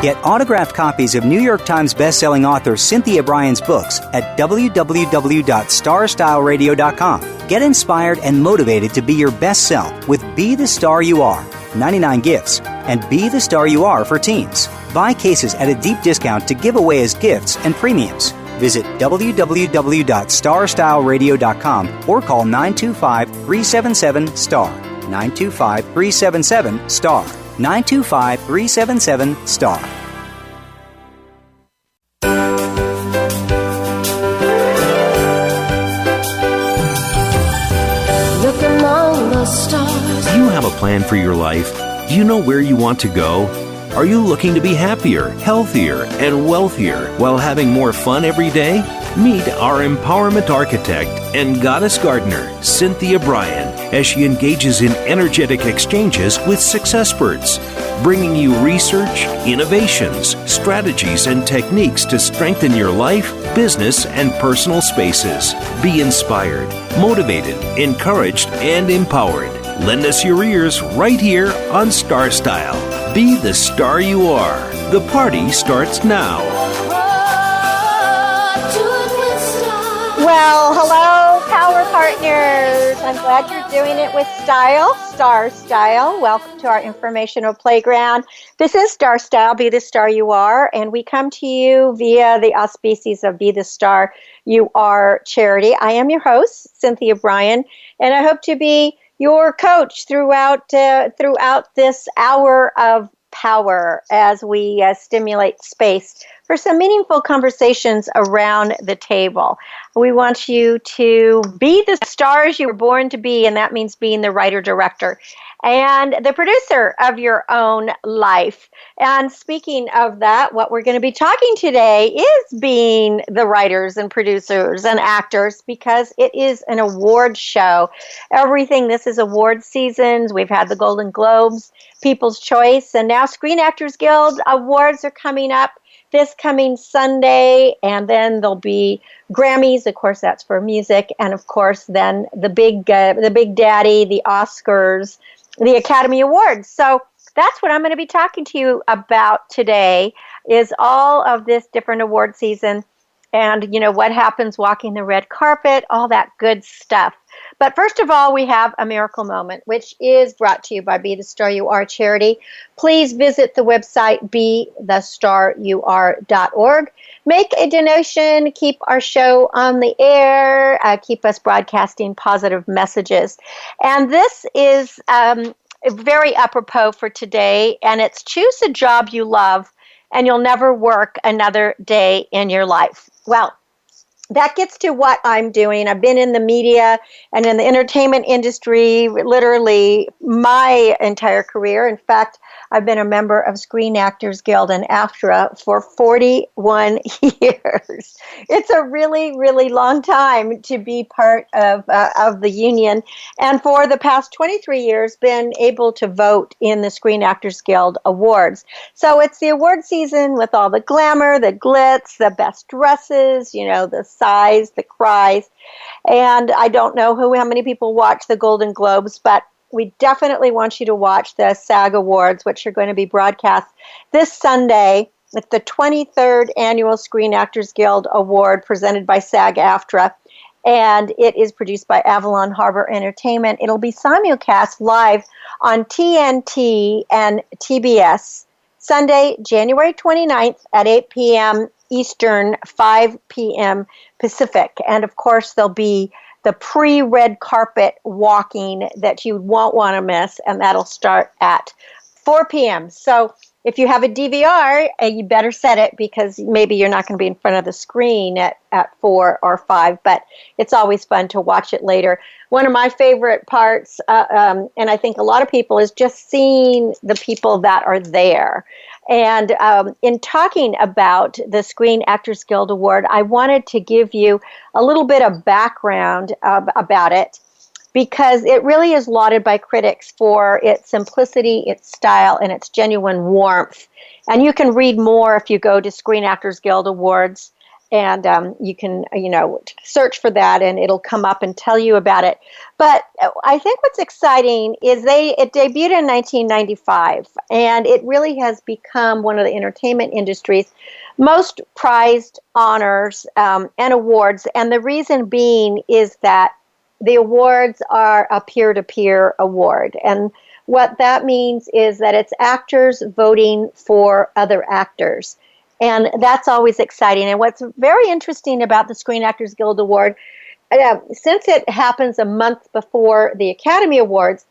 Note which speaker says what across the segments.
Speaker 1: Get autographed copies of New York Times bestselling author Cynthia Brian's books at www.starstyleradio.com. Get inspired and motivated to be your best self with Be the Star You Are, 99 gifts, and Be the Star You Are for teens. Buy cases at a deep discount to give away as gifts and premiums. Visit www.starstyleradio.com or call 925-377-STAR. 925-377-STAR. 925-377-STAR.
Speaker 2: Look among the stars.
Speaker 3: Do you have a plan for your life? Do you know where you want to go? Are you looking to be happier, healthier, and wealthier while having more fun every day? Meet our empowerment architect and goddess gardener, Cynthia Brian, as she engages in energetic exchanges with successperts, bringing you research, innovations, strategies, and techniques to strengthen your life, business, and personal spaces. Be inspired, motivated, encouraged, and empowered. Lend us your ears right here on Star Style. Be the star you are. The party starts now.
Speaker 4: Well, hello, Power Partners. I'm glad you're doing it with style, Star Style. Welcome to our informational playground. This is Star Style, Be the Star You Are, and we come to you via the auspices of Be the Star You Are charity. I am your host, Cynthia Brian, and I hope to be your coach throughout this hour of power as we stimulate space for some meaningful conversations around the table. We want you to be the stars you were born to be, and that means being the writer, director, and the producer of your own life. And speaking of that, what we're going to be talking today is being the writers and producers and actors, because it is an award show. This is award seasons. We've had the Golden Globes, People's Choice, and now Screen Actors Guild Awards are coming up this coming Sunday, and then there'll be Grammys. Of course, that's for music, and of course, then the big daddy, the Oscars, the Academy Awards. So that's what I'm going to be talking to you about today, is all of this different award season, and what happens walking the red carpet, all that good stuff. But first of all, we have a miracle moment, which is brought to you by Be the Star You Are charity. Please visit the website bethestaryouare.org. Make a donation, keep our show on the air, keep us broadcasting positive messages. And this is very apropos for today, and it's choose a job you love and you'll never work another day in your life. Well, that gets to what I'm doing. I've been in the media and in the entertainment industry literally my entire career. In fact, I've been a member of Screen Actors Guild and AFTRA for 41 years. It's a really, really long time to be part of the union. And for the past 23 years, been able to vote in the Screen Actors Guild Awards. So it's the award season with all the glamour, the glitz, the best dresses, the sighs, the cries. And I don't know how many people watch the Golden Globes, but we definitely want you to watch the SAG Awards, which are going to be broadcast this Sunday with the 23rd Annual Screen Actors Guild Award presented by SAG-AFTRA. And it is produced by Avalon Harbor Entertainment. It'll be simulcast live on TNT and TBS Sunday, January 29th at 8 p.m. Eastern, 5 p.m. Pacific. And of course, there'll be the pre-red carpet walking that you won't want to miss, and that'll start at 4 p.m. So if you have a DVR, you better set it, because maybe you're not going to be in front of the screen at 4 or 5, but it's always fun to watch it later. One of my favorite parts, and I think a lot of people, is just seeing the people that are there. And in talking about the Screen Actors Guild Award, I wanted to give you a little bit of background about it, because it really is lauded by critics for its simplicity, its style, and its genuine warmth. And you can read more if you go to Screen Actors Guild Awards And you can, search for that, and it'll come up and tell you about it. But I think what's exciting is it debuted in 1995, and it really has become one of the entertainment industry's most prized honors and awards. And the reason being is that the awards are a peer-to-peer award. And what that means is that it's actors voting for other actors. And that's always exciting. And what's very interesting about the Screen Actors Guild Award, since it happens a month before the Academy Awards,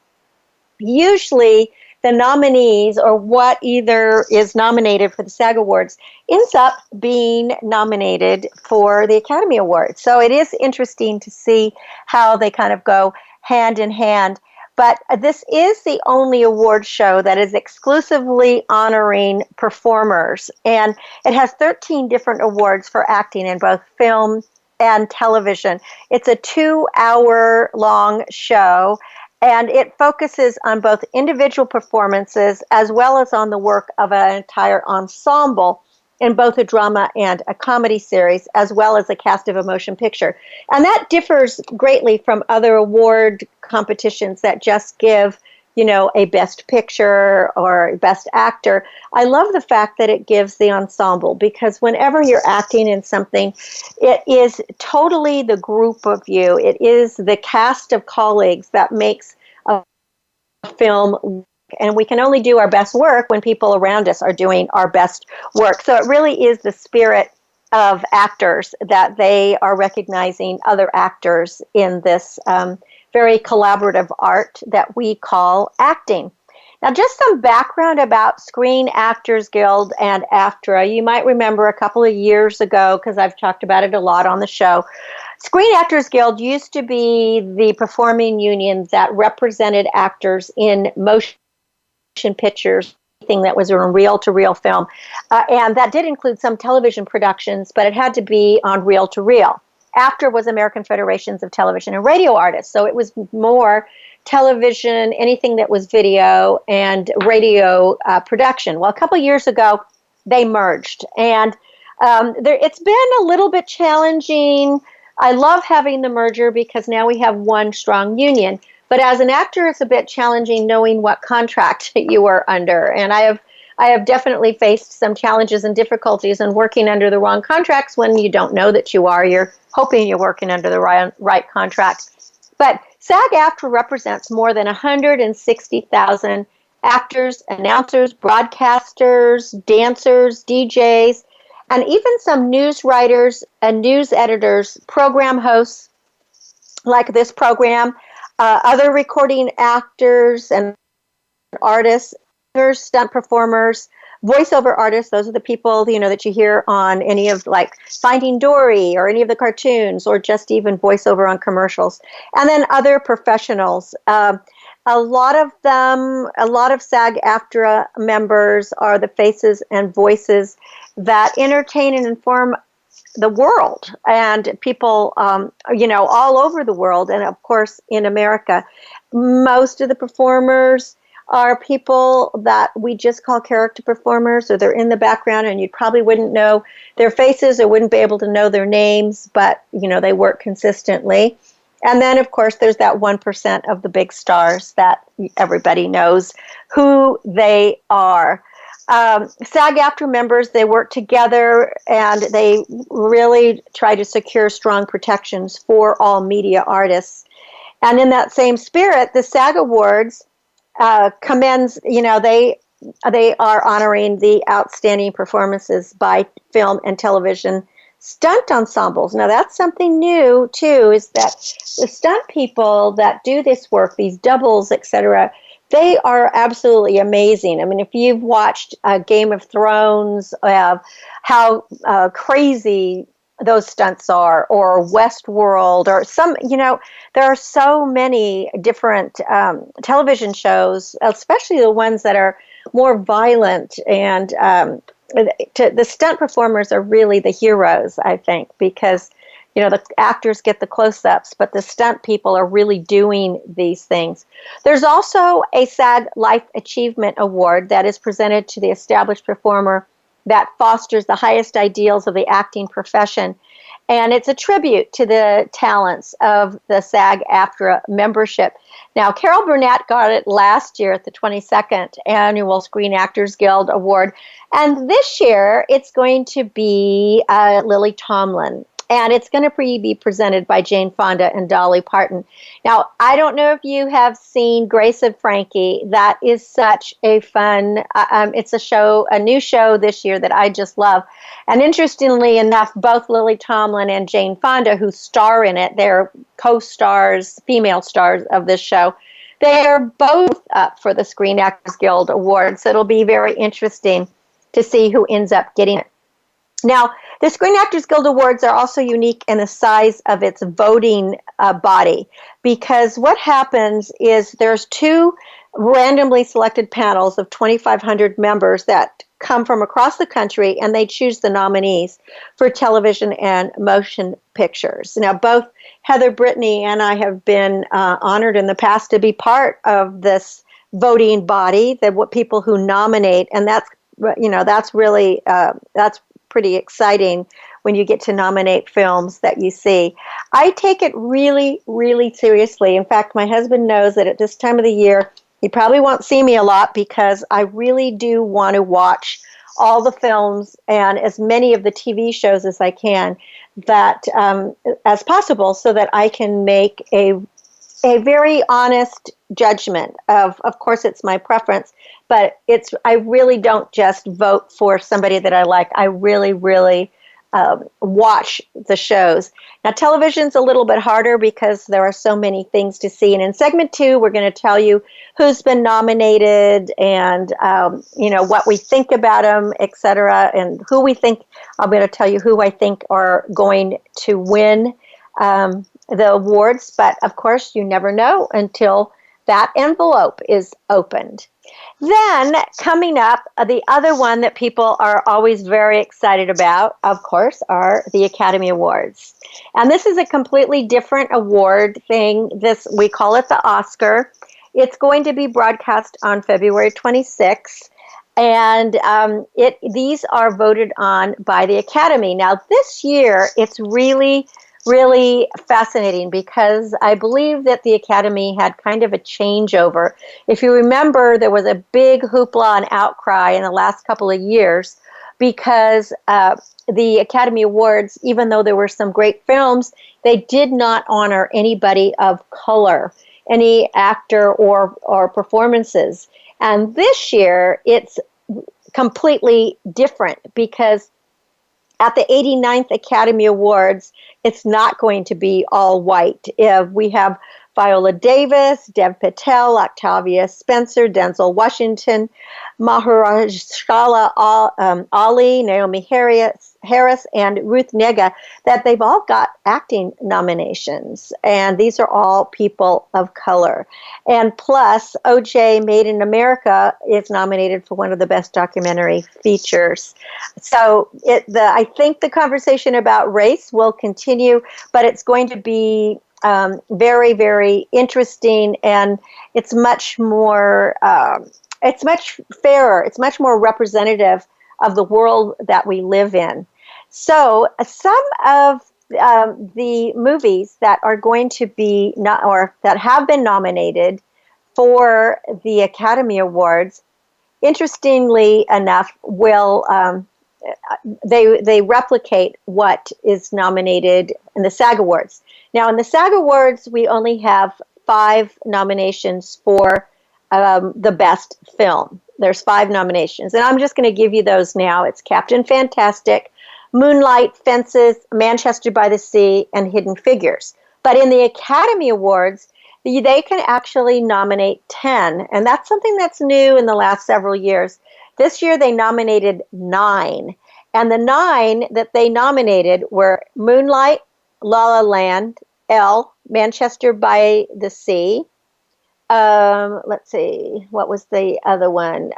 Speaker 4: usually the nominees, or what either is nominated for the SAG Awards, ends up being nominated for the Academy Awards. So it is interesting to see how they kind of go hand in hand. But this is the only award show that is exclusively honoring performers. And it has 13 different awards for acting in both film and television. It's a 2-hour-long show, and it focuses on both individual performances as well as on the work of an entire ensemble in both a drama and a comedy series, as well as a cast of a motion picture. And that differs greatly from other award competitions that just give, a best picture or best actor. I love the fact that it gives the ensemble, because whenever you're acting in something, it is totally the group of you. It is the cast of colleagues that makes a film. And we can only do our best work when people around us are doing our best work. So it really is the spirit of actors that they are recognizing other actors in this very collaborative art that we call acting. Now, just some background about Screen Actors Guild and AFTRA. You might remember a couple of years ago, because I've talked about it a lot on the show, Screen Actors Guild used to be the performing union that represented actors in motion pictures, anything that was a reel-to-reel film. And that did include some television productions, but it had to be on reel-to-reel. AFTRA was American Federations of Television and Radio Artists, so it was more television, anything that was video, and radio production. Well, a couple years ago, they merged, and it's been a little bit challenging. I love having the merger because now we have one strong union. But as an actor, it's a bit challenging knowing what contract you are under. And I have definitely faced some challenges and difficulties in working under the wrong contracts when you don't know that you are. You're hoping you're working under the right contract. But SAG-AFTRA represents more than 160,000 actors, announcers, broadcasters, dancers, DJs, and even some news writers and news editors, program hosts like this program, other recording actors and artists, stunt performers, voiceover artists. Those are the people, that you hear on any of like Finding Dory or any of the cartoons, or just even voiceover on commercials. And then other professionals. A lot of SAG-AFTRA members are the faces and voices that entertain and inform the world, and people, all over the world, and of course in America. Most of the performers are people that we just call character performers, or they're in the background and you probably wouldn't know their faces or wouldn't be able to know their names, but they work consistently. And then, of course, there's that 1% of the big stars that everybody knows who they are. SAG-AFTRA members, they work together, and they really try to secure strong protections for all media artists. And in that same spirit, the SAG Awards commends, they are honoring the outstanding performances by film and television stunt ensembles. Now, that's something new, too, is that the stunt people that do this work, these doubles, etc., they are absolutely amazing. I mean, if you've watched Game of Thrones, how crazy those stunts are, or Westworld, or some, there are so many different television shows, especially the ones that are more violent, and the stunt performers are really the heroes, I think, because the actors get the close-ups, but the stunt people are really doing these things. There's also a SAG Life Achievement Award that is presented to the established performer that fosters the highest ideals of the acting profession. And it's a tribute to the talents of the SAG-AFTRA membership. Now, Carol Burnett got it last year at the 22nd Annual Screen Actors Guild Award. And this year, it's going to be Lily Tomlin. And it's going to be presented by Jane Fonda and Dolly Parton. Now, I don't know if you have seen Grace and Frankie. That is such a fun, it's a new show this year that I just love. And interestingly enough, both Lily Tomlin and Jane Fonda, who star in it, they're co-stars, female stars of this show. They are both up for the Screen Actors Guild Award. So it'll be very interesting to see who ends up getting it. Now, the Screen Actors Guild Awards are also unique in the size of its voting body, because what happens is there's two randomly selected panels of 2,500 members that come from across the country, and they choose the nominees for television and motion pictures. Now, both Heather Brittany and I have been honored in the past to be part of this voting body, what people who nominate, and that's really that's pretty exciting when you get to nominate films that you see. I take it really, really seriously. In fact, my husband knows that at this time of the year, he probably won't see me a lot because I really do want to watch all the films and as many of the TV shows as I can, that as possible, so that I can make a very honest judgment of course, it's my preference, but I really don't just vote for somebody that I like. I really, really watch the shows. Now, television's a little bit harder because there are so many things to see. And in segment 2, we're going to tell you who's been nominated and, what we think about them, et cetera, and who we think. I'm going to tell you who I think are going to win the awards. But, of course, you never know until that envelope is opened. Then, coming up, the other one that people are always very excited about, of course, are the Academy Awards. And this is a completely different award thing. We call it the Oscar. It's going to be broadcast on February 26th. And these are voted on by the Academy. Now, this year, it's really fascinating because I believe that the Academy had kind of a changeover. If you remember, there was a big hoopla and outcry in the last couple of years because the Academy Awards, even though there were some great films, they did not honor anybody of color, any actor or performances. And this year, it's completely different because at the 89th Academy Awards, it's not going to be all white. We have Viola Davis, Dev Patel, Octavia Spencer, Denzel Washington, Mahershala Ali, Naomi Harris, and Ruth Negga, that they've all got acting nominations. And these are all people of color. And plus, O.J. Made in America is nominated for one of the best documentary features. So I think the conversation about race will continue, but it's going to be very, very interesting, and it's much more, it's much fairer, it's much more representative of the world that we live in. So some of the movies that are going to be, or that have been nominated for the Academy Awards, interestingly enough, will they replicate what is nominated in the SAG Awards. Now, in the SAG Awards, we only have 5 nominations for the best film. There's 5 nominations, and I'm just going to give you those now. It's Captain Fantastic, Moonlight, Fences, Manchester by the Sea, and Hidden Figures. But in the Academy Awards, they can actually nominate 10, and that's something that's new in the last several years. This year, they nominated 9, and the 9 that they nominated were Moonlight, La La Land, Elle, Manchester by the Sea. Let's see, what was the other one?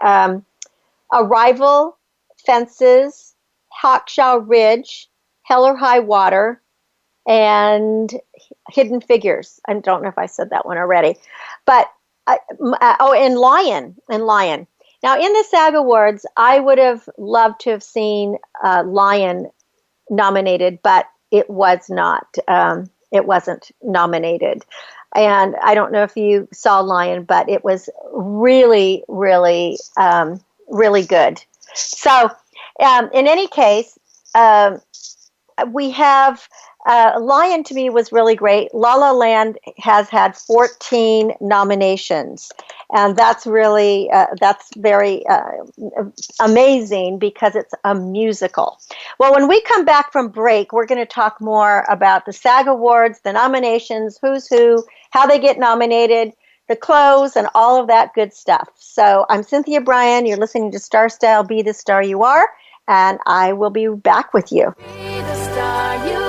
Speaker 4: Arrival, Fences, Hawkshaw Ridge, Hell or High Water, and Hidden Figures. I don't know if I said that one already. But, and Lion. Now, in the SAG Awards, I would have loved to have seen Lion nominated, but it was not. It wasn't nominated. And I don't know if you saw Lion, but it was really, really, really good. So, in any case, we have Lion to me was really great. La La Land has had 14 nominations. And that's really, that's very amazing because it's a musical. Well, when we come back from break, we're going to talk more about the SAG Awards, the nominations, who's who, how they get nominated, the clothes, and all of that good stuff. So I'm Cynthia Brian. You're listening to Star Style, Be the Star You Are, and I will be back with you.
Speaker 2: Be the star you are.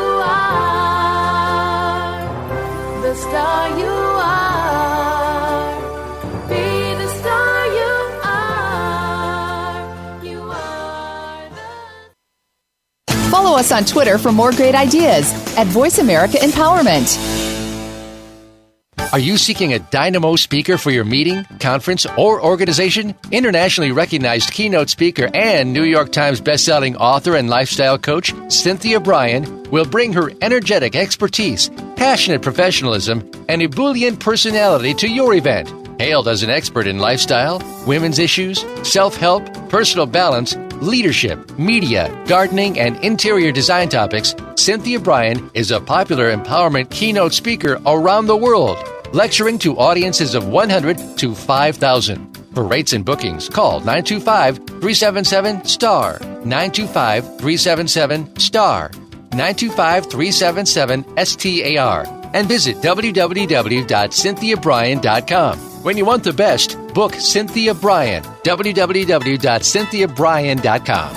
Speaker 2: The star you are.
Speaker 5: Follow us on Twitter for more great ideas at Voice America Empowerment.
Speaker 6: Are you seeking a dynamo speaker for your meeting, conference, or organization? Internationally recognized keynote speaker and New York Times bestselling author and lifestyle coach, Cynthia Brian, will bring her energetic expertise, passionate professionalism, and ebullient personality to your event. Hailed as an expert in lifestyle, women's issues, self-help, personal balance, leadership, media, gardening, and interior design topics, Cynthia Brian is a popular empowerment keynote speaker around the world, lecturing to audiences of 100 to 5,000. For rates and bookings, call 925-377-STAR, 925-377-STAR, 925-377-STAR, and visit www.cynthiabrian.com. When you want the best, book Cynthia Brian, www.cynthiabrian.com.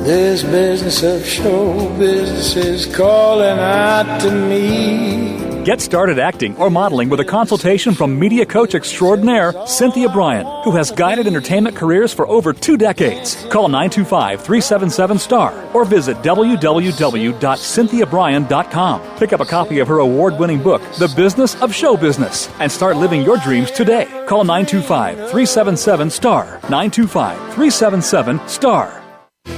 Speaker 7: This business of show business is calling out to me.
Speaker 8: Get started acting or modeling with a consultation from media coach extraordinaire Cynthia Brian, who has guided entertainment careers for over 2 decades. Call 925-377-STAR or visit www.cynthiabrian.com. Pick up a copy of her award-winning book, The Business of Show Business, and start living your dreams today. Call 925-377-STAR, 925-377-STAR.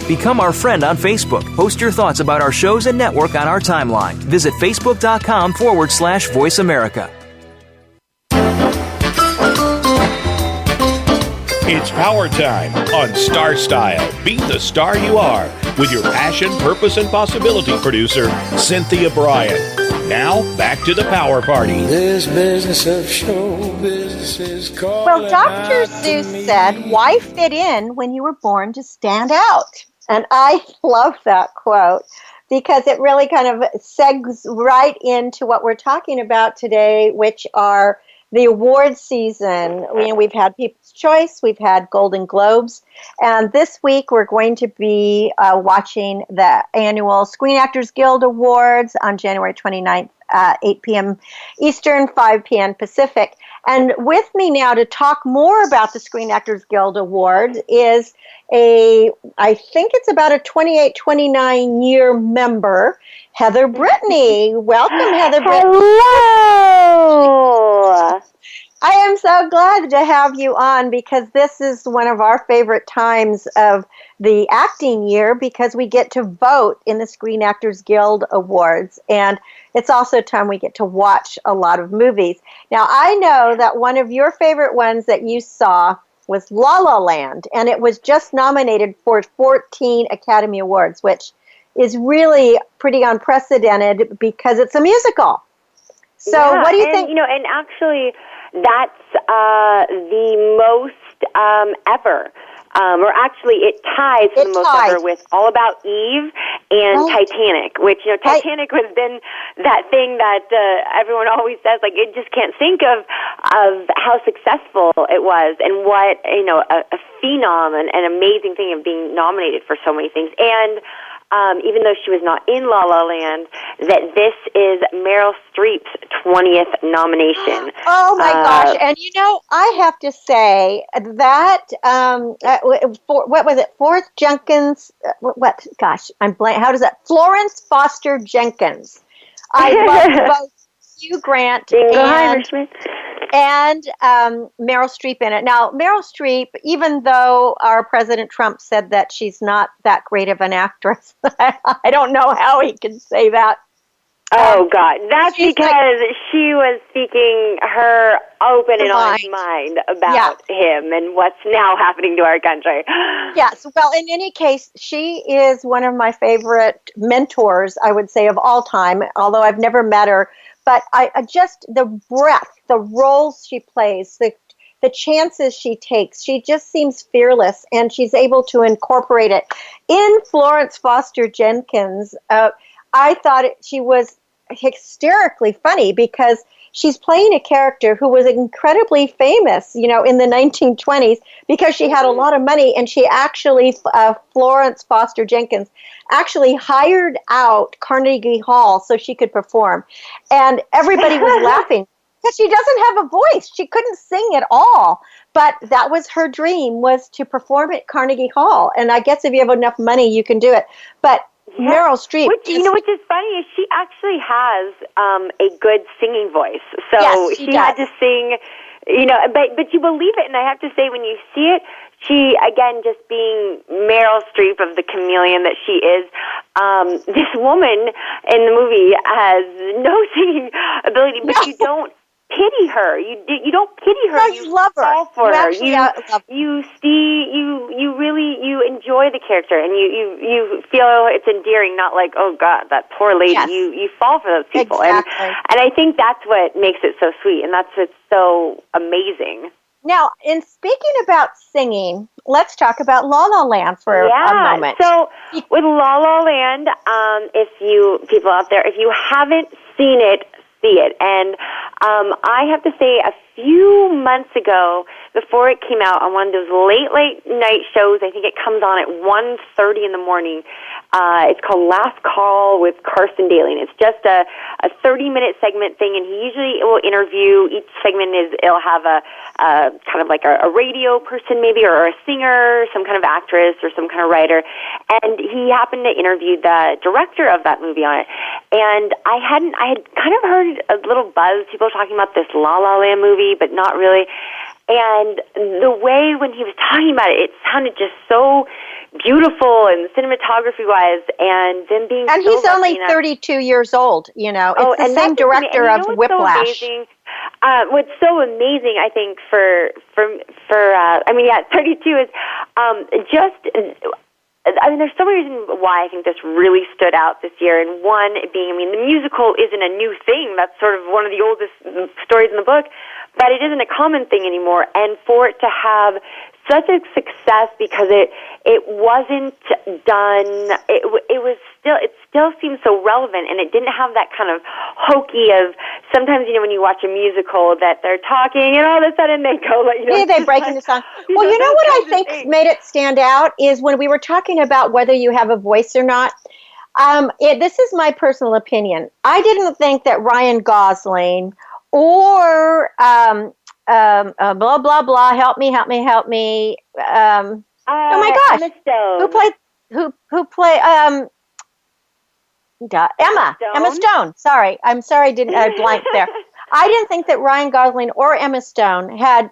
Speaker 9: Become our friend on Facebook. Post your thoughts about our shows and network on our timeline. Visit Facebook.com/Voice America.
Speaker 10: It's power time on Star Style. Be the star you are with your passion, purpose, and possibility producer, Cynthia Brian. Now, back to the power party.
Speaker 7: This business of show business is calling.
Speaker 4: Well, Dr. Seuss said, "Why fit in when you were born to stand out?" And I love that quote because it really kind of segs right into what we're talking about today, which are the award season. We've had People's Choice, we've had Golden Globes, and this week we're going to be watching the annual Screen Actors Guild Awards on January 29th, 8 p.m. Eastern, 5 p.m. Pacific. And with me now to talk more about the Screen Actors Guild Award is I think it's about a 28, 29-year member, Heather Brittany. Welcome, Heather Brittany.
Speaker 11: Hello.
Speaker 4: I am so glad to have you on because this is one of our favorite times of the acting year because we get to vote in the Screen Actors Guild Awards. And it's also time we get to watch a lot of movies. Now, I know that one of your favorite ones that you saw was La La Land, and it was just nominated for 14 Academy Awards, which is really pretty unprecedented because it's a musical. So what do you think?
Speaker 11: And actually, that's the most ever. Or actually, it ties for the most ever with All About Eve and Titanic, which, Titanic has been that thing that everyone always says, like, it just can't think of how successful it was and what, a phenom and an amazing thing of being nominated for so many things. And even though she was not in La La Land, that this is Meryl Streep's 20th nomination.
Speaker 4: Oh, my gosh. And, I have to say that, what was it, I'm blank. How does that? Florence Foster Jenkins. I love both Hugh Grant and Meryl Streep in it. Now, Meryl Streep, even though our President Trump said that she's not that great of an actress, I don't know how he can say that.
Speaker 11: Oh, God. That's because she was speaking her open and honest mind about him and what's now happening to our country.
Speaker 4: Yes. Well, in any case, she is one of my favorite mentors, I would say, of all time, although I've never met her. But I just, the breadth, the roles she plays, the chances she takes, she just seems fearless, and she's able to incorporate it. In Florence Foster Jenkins, I thought she was hysterically funny because she's playing a character who was incredibly famous, in the 1920s because she had a lot of money, and she actually, Florence Foster Jenkins, actually hired out Carnegie Hall so she could perform. And everybody was laughing because she doesn't have a voice. She couldn't sing at all. But that was her dream, was to perform at Carnegie Hall. And I guess if you have enough money, you can do it. But Meryl Streep.
Speaker 11: Which is funny is she actually has a good singing voice. So she had to sing, but you believe it. And I have to say, when you see it, she, again, just being Meryl Streep of the chameleon that she is, this woman in the movie has no singing ability, but you don't pity her. You don't pity her.
Speaker 4: No, you love her.
Speaker 11: Fall for her.
Speaker 4: You
Speaker 11: enjoy the character, and you feel it's endearing. Not like, oh God, that poor lady.
Speaker 4: Yes.
Speaker 11: You fall for those people,
Speaker 4: exactly.
Speaker 11: and I think that's what makes it so sweet, and that's what's so amazing.
Speaker 4: Now, in speaking about singing, let's talk about La La Land for a moment.
Speaker 11: So with La La Land, people out there, if you haven't seen it, see it. And I have to say, a few months ago, before it came out on one of those late night shows, I think it comes on at 1:30 in the morning. It's called Last Call with Carson Daly, and it's just a 30-minute segment thing, and he usually will interview. Each segment it'll have a kind of like a radio person maybe, or a singer, some kind of actress, or some kind of writer, and he happened to interview the director of that movie on it. And I had kind of heard a little buzz, people talking about this La La Land movie, but not really. And the way when he was talking about it, it sounded just so beautiful and cinematography-wise, and then being
Speaker 4: and he's only 32 years old, It's the same director of Whiplash.
Speaker 11: So what's so amazing, I think, for 32 is there's so many reasons why I think this really stood out this year, and one being, the musical isn't a new thing. That's sort of one of the oldest stories in the book, but it isn't a common thing anymore. And for it to have such a success because it wasn't done, it still seems so relevant, and it didn't have that kind of hokey of sometimes, when you watch a musical that they're talking and all of a sudden they go
Speaker 4: they break into song. Well, what I think made it stand out is when we were talking about whether you have a voice or not. This is my personal opinion. I didn't think that Ryan Gosling or blah blah blah, help me. Oh my gosh,
Speaker 11: Emma Stone.
Speaker 4: Who played Emma Stone. Sorry, I didn't blank there. I didn't think that Ryan Gosling or Emma Stone had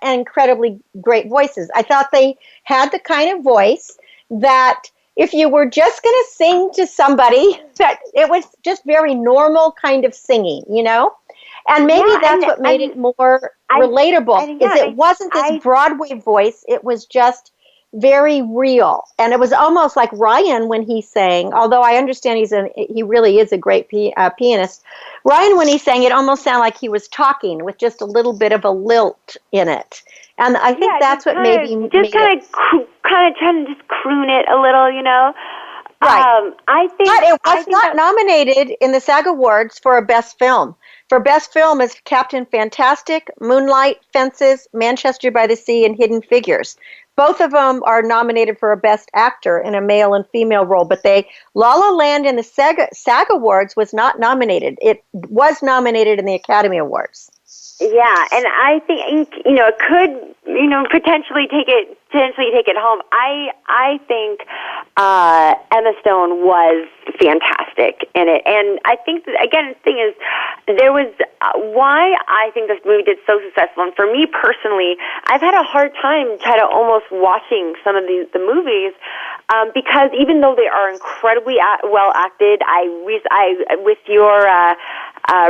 Speaker 4: incredibly great voices. I thought they had the kind of voice that if you were just going to sing to somebody, that it was just very normal kind of singing, And maybe that's what made it more relatable, it wasn't this Broadway voice. It was just very real. And it was almost like Ryan when he sang, although I understand he really is a great pianist. Ryan, when he sang, it almost sounded like he was talking with just a little bit of a lilt in it. And I think that's what maybe
Speaker 11: kind of trying to just croon it a little,
Speaker 4: Right.
Speaker 11: I think,
Speaker 4: but it was not nominated in the SAG Awards for a Best Film. For Best Film is Captain Fantastic, Moonlight, Fences, Manchester by the Sea, and Hidden Figures. Both of them are nominated for a Best Actor in a male and female role, but La La Land in the SAG Awards was not nominated. It was nominated in the Academy Awards.
Speaker 11: Yeah, and I think it could potentially take it home. I think Emma Stone was fantastic in it, and I think that, again, the thing is, there was why I think this movie did so successful, and for me personally, I've had a hard time kind of almost watching some of the movies because even though they are incredibly well acted, with your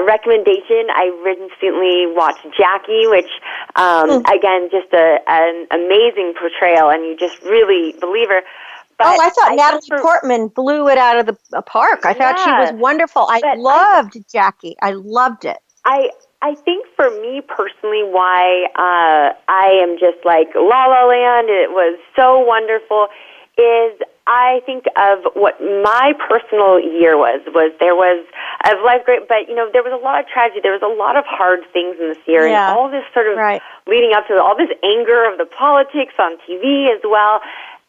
Speaker 11: recommendation, I recently watched Jackie, which again, just an amazing portrayal, and you just really believe her. But
Speaker 4: I thought Natalie Portman blew it out of the park. I thought she was wonderful. I loved Jackie. I loved it.
Speaker 11: I think for me personally, why I am just like La La Land, it was so wonderful, is I think of what my personal year was there was of life great, but there was a lot of tragedy. There was a lot of hard things in this year, and all this sort of leading up to all this anger of the politics on TV as well.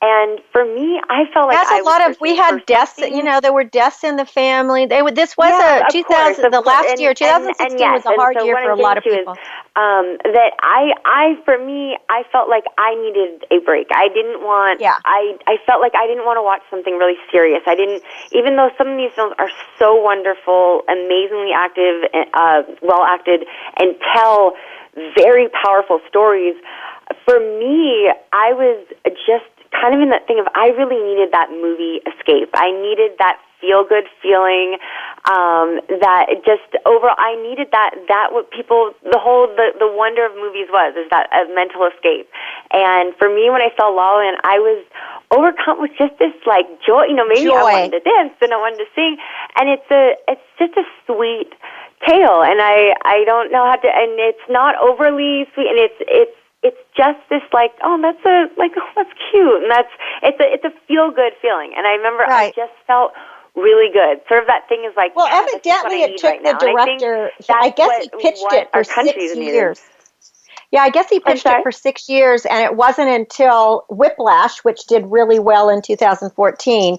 Speaker 11: And for me, I felt like
Speaker 4: we had deaths. There were deaths in the family. This was last year. 2016 was a hard year for a lot of people.
Speaker 11: That I felt like I needed a break. I didn't want. Yeah. I felt like I didn't want to watch something really serious. I didn't, even though some of these films are so wonderful, amazingly active, well acted, and tell very powerful stories. For me, I was just kind of in that thing of I really needed that movie escape. I needed that feel-good feeling, that just overall, I needed that what people, the wonder of movies is that a mental escape. And for me, when I saw La La Land, I was overcome with just this like joy, maybe I wanted to dance and I wanted to sing, and it's just a sweet tale, and I don't know how to, and it's not overly sweet, and it's just this that's cute, and it's a feel good feeling. And I remember I just felt really good. Sort of that thing is like,
Speaker 4: well, evidently it took the director. I guess he pitched it for 6 years. Yeah, I guess he pitched it for 6 years, and it wasn't until Whiplash, which did really well in 2014.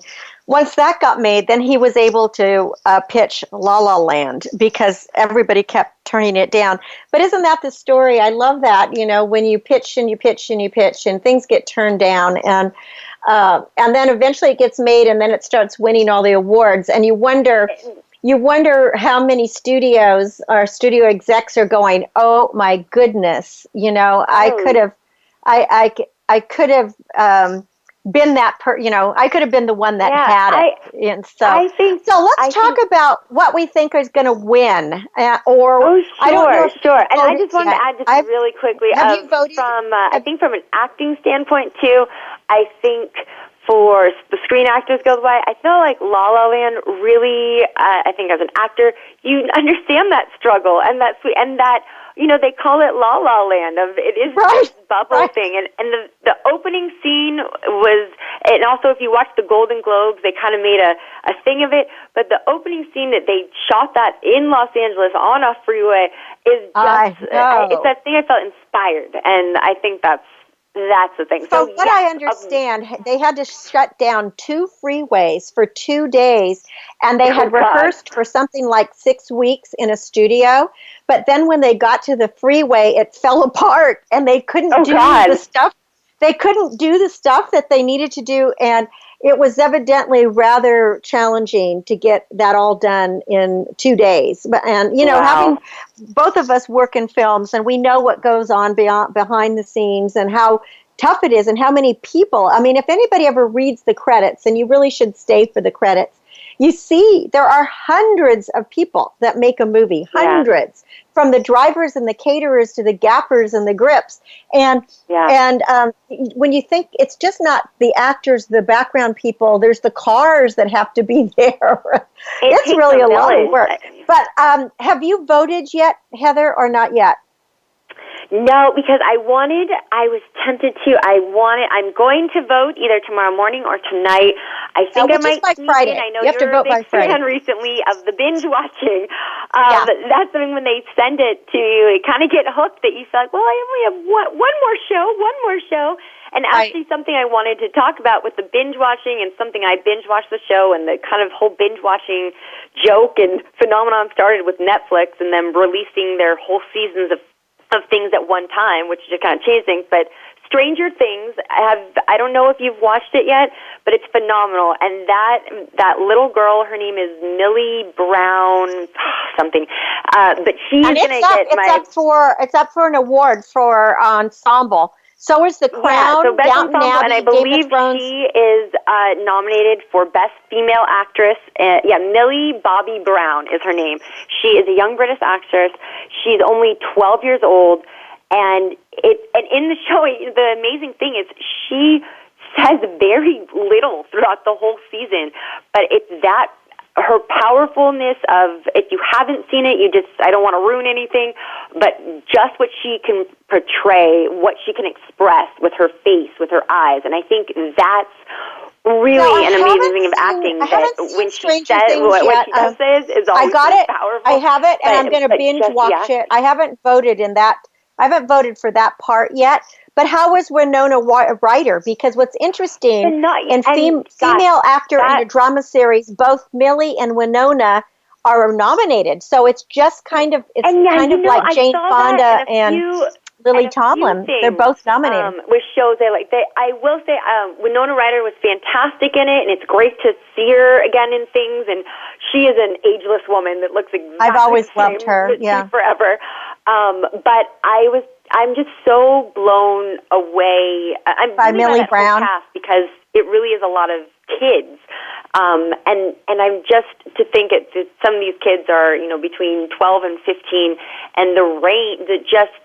Speaker 4: Once that got made, then he was able to pitch La La Land because everybody kept turning it down. But isn't that the story? I love that, when you pitch and you pitch and you pitch and things get turned down, and then eventually it gets made, and then it starts winning all the awards, and you wonder how many studios or studio execs are going, oh my goodness, I could have been that I could have been the one that had it. And so let's talk about what we think is going to win. I don't know.
Speaker 11: Sure. And I just wanted to add just really quickly.
Speaker 4: Have you voted?
Speaker 11: I think from an acting standpoint too, I think for the Screen Actors Guild, I feel like La La Land really, I think as an actor, you understand that struggle and that they call it La La Land. It is this bubble thing, and the opening scene was, and also if you watch the Golden Globes, they kind of made a thing of it. But the opening scene that they shot that in Los Angeles on a freeway is just it's that thing I felt inspired, and I think that's the thing.
Speaker 4: So what I understand, they had to shut down 2 freeways for 2 days, and they had rehearsed for something like 6 weeks in a studio. But then when they got to the freeway, it fell apart, and they couldn't do the stuff. They couldn't do the stuff that they needed to do, and it was evidently rather challenging to get that all done in 2 days. Having both of us work in films, and we know what goes on behind the scenes and how tough it is and how many people. I mean, if anybody ever reads the credits, and you really should stay for the credits, you see there are hundreds of people that make a movie, hundreds, from the drivers and the caterers to the gaffers and the grips. And when you think it's just not the actors, the background people, there's the cars that have to be there. It's really a lot of work. But have you voted yet, Heather, or not yet?
Speaker 11: No, because I was tempted to. I'm going to vote either tomorrow morning or tonight. I think I might sneak
Speaker 4: Friday.
Speaker 11: in. I know
Speaker 4: you have to vote
Speaker 11: a big
Speaker 4: by
Speaker 11: fan recently of the binge watching. That's something when they send it to you, you kind of get hooked that you feel like, well, I only have one more show. And actually something I wanted to talk about with the binge watching, and something I binge watched the show, and the kind of whole binge watching joke and phenomenon started with Netflix and them releasing their whole seasons of things at one time, which just kind of changed things. But Stranger Things, I don't know if you've watched it yet, but it's phenomenal. And that little girl, her name is Millie Brown something. But she's going to get
Speaker 4: it's up for an award for ensemble. So is The Crown,
Speaker 11: so Best
Speaker 4: Downton
Speaker 11: Ensemble,
Speaker 4: Abbey,
Speaker 11: and I
Speaker 4: Game
Speaker 11: believe
Speaker 4: of Thrones.
Speaker 11: she is nominated for Best Female Actress. Millie Bobby Brown is her name. She is a young British actress. She's only 12 years old, and in the show, the amazing thing is she says very little throughout the whole season, but it's that her powerfulness of, if you haven't seen it, I don't want to ruin anything, but just what she can portray, what she can express with her face, with her eyes. And I think that's really an amazing thing of acting, that when she says, what she does is always powerful.
Speaker 4: I have it, and I'm going to binge watch it. I haven't voted for that part yet. But how was Winona Ryder? Because what's interesting, female actor in a drama series, both Millie and Winona are nominated. So it's just kind of like Jane Fonda and Lily Tomlin. They're both nominated.
Speaker 11: With shows I will say Winona Ryder was fantastic in it, and it's great to see her again in things. And she is an ageless woman that looks exactly
Speaker 4: I've always
Speaker 11: the same
Speaker 4: loved her. Yeah,
Speaker 11: forever. But I'm just so blown away. I'm
Speaker 4: by Millie Brown,
Speaker 11: because it really is a lot of kids, and I'm just to think some of these kids are between 12 and 15, and the range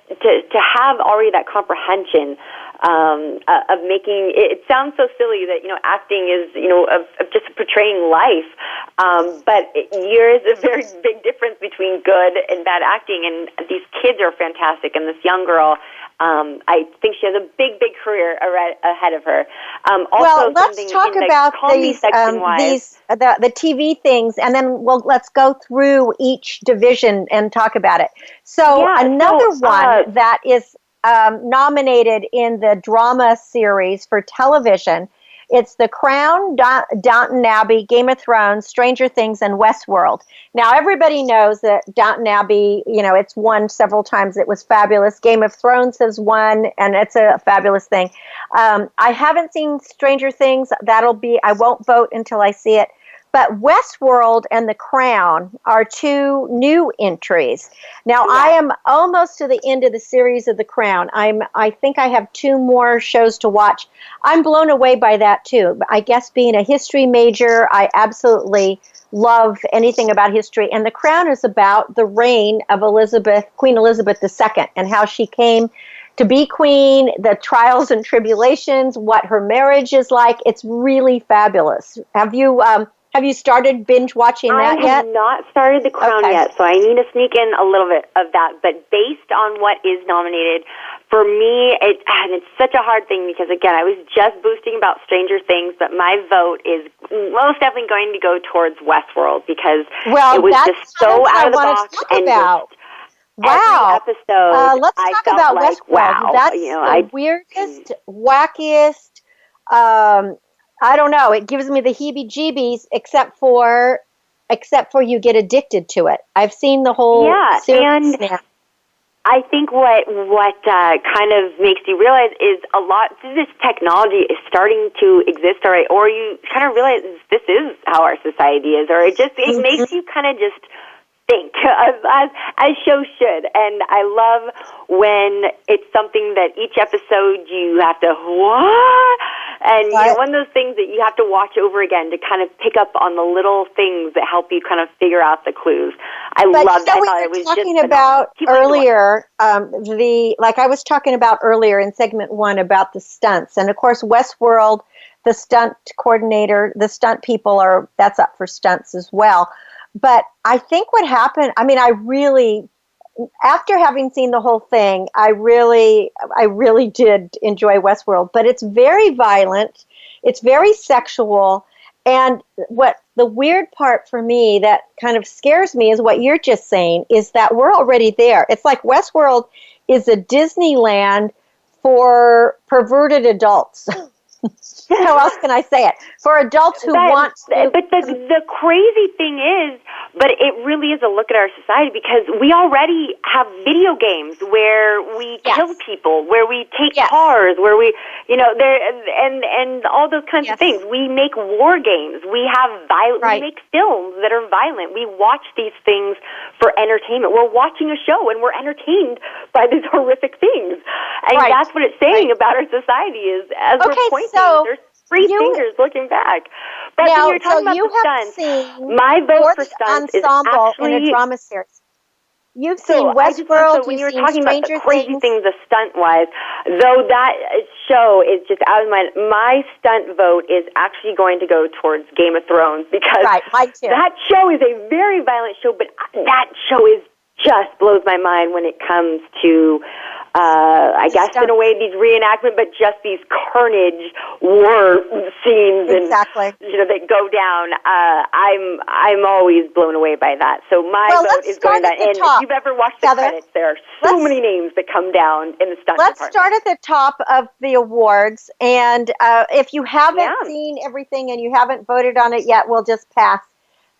Speaker 11: to have already that comprehension of making it sounds so silly that acting is of just portraying life, but there is a very big difference between good and bad acting, and these kids are fantastic, and this young girl, I think she has a big career ahead of her.
Speaker 4: Well, let's talk about the TV things, and then let's go through each division and talk about it. So another one that is nominated in the drama series for television. It's The Crown, Downton Abbey, Game of Thrones, Stranger Things, and Westworld. Now, everybody knows that Downton Abbey, it's won several times. It was fabulous. Game of Thrones has won, and it's a fabulous thing. I haven't seen Stranger Things. I won't vote until I see it. But Westworld and The Crown are two new entries. Now, I am almost to the end of the series of The Crown. I think I have 2 more shows to watch. I'm blown away by that, too. I guess being a history major, I absolutely love anything about history. And The Crown is about the reign of Queen Elizabeth II, and how she came to be queen, the trials and tribulations, what her marriage is like. It's really fabulous. Have you started binge watching that yet?
Speaker 11: I have not started The Crown yet, so I need to sneak in a little bit of that. But based on what is nominated, for me, it's such a hard thing because, again, I was just boosting about Stranger Things, but my vote is most definitely going to go towards Westworld because it was just so out of the box.
Speaker 4: Wow.
Speaker 11: Every episode,
Speaker 4: let's talk about Westworld.
Speaker 11: Wow.
Speaker 4: That's the weirdest, wackiest, I don't know. It gives me the heebie-jeebies, except for you get addicted to it. I've seen the whole series now.
Speaker 11: I think what kind of makes you realize is a lot. This technology is starting to exist, or you kind of realize this is how our society is, or it makes you kind of just think as shows should. And I love when it's something that each episode you have to what. And one of those things that you have to watch over again to kind of pick up on the little things that help you kind of figure out the clues. I love that. I was
Speaker 4: talking about earlier, I was talking about earlier in segment 1 about the stunts. And of course, Westworld, the stunt coordinator, the stunt people that's up for stunts as well. But I think what happened, after having seen the whole thing, I really did enjoy Westworld. But it's very violent, it's very sexual, and what the weird part for me that kind of scares me is what you're just saying, is that we're already there. It's like Westworld is a Disneyland for perverted adults. How else can I say it? For adults who want to...
Speaker 11: But the crazy thing is, but it really is a look at our society, because we already have video games where we kill people, where we take cars, where we, and all those kinds of things. We make war games. We have we make films that are violent. We watch these things for entertainment. We're watching a show and we're entertained by these horrific things. And that's what it's saying about our society is, as we're pointing, there's three fingers looking back. But
Speaker 4: now,
Speaker 11: when you're talking about the stunts, my vote for stunts is actually
Speaker 4: in a drama series. You've seen Westworld.
Speaker 11: When you're talking about the crazy things, the stunt-wise, though that show is just out of my stunt vote is actually going to go towards Game of Thrones, because that show is a very violent show, but that show just blows my mind when it comes to, I guess in a way, these reenactment, but just these carnage war scenes and that go down. I'm always blown away by that. So my vote is going to that. And if you've ever watched the credits, there are so many names that come down in the stunt department.
Speaker 4: Let's start at the top of the awards, and if you haven't seen everything and you haven't voted on it yet, we'll just pass.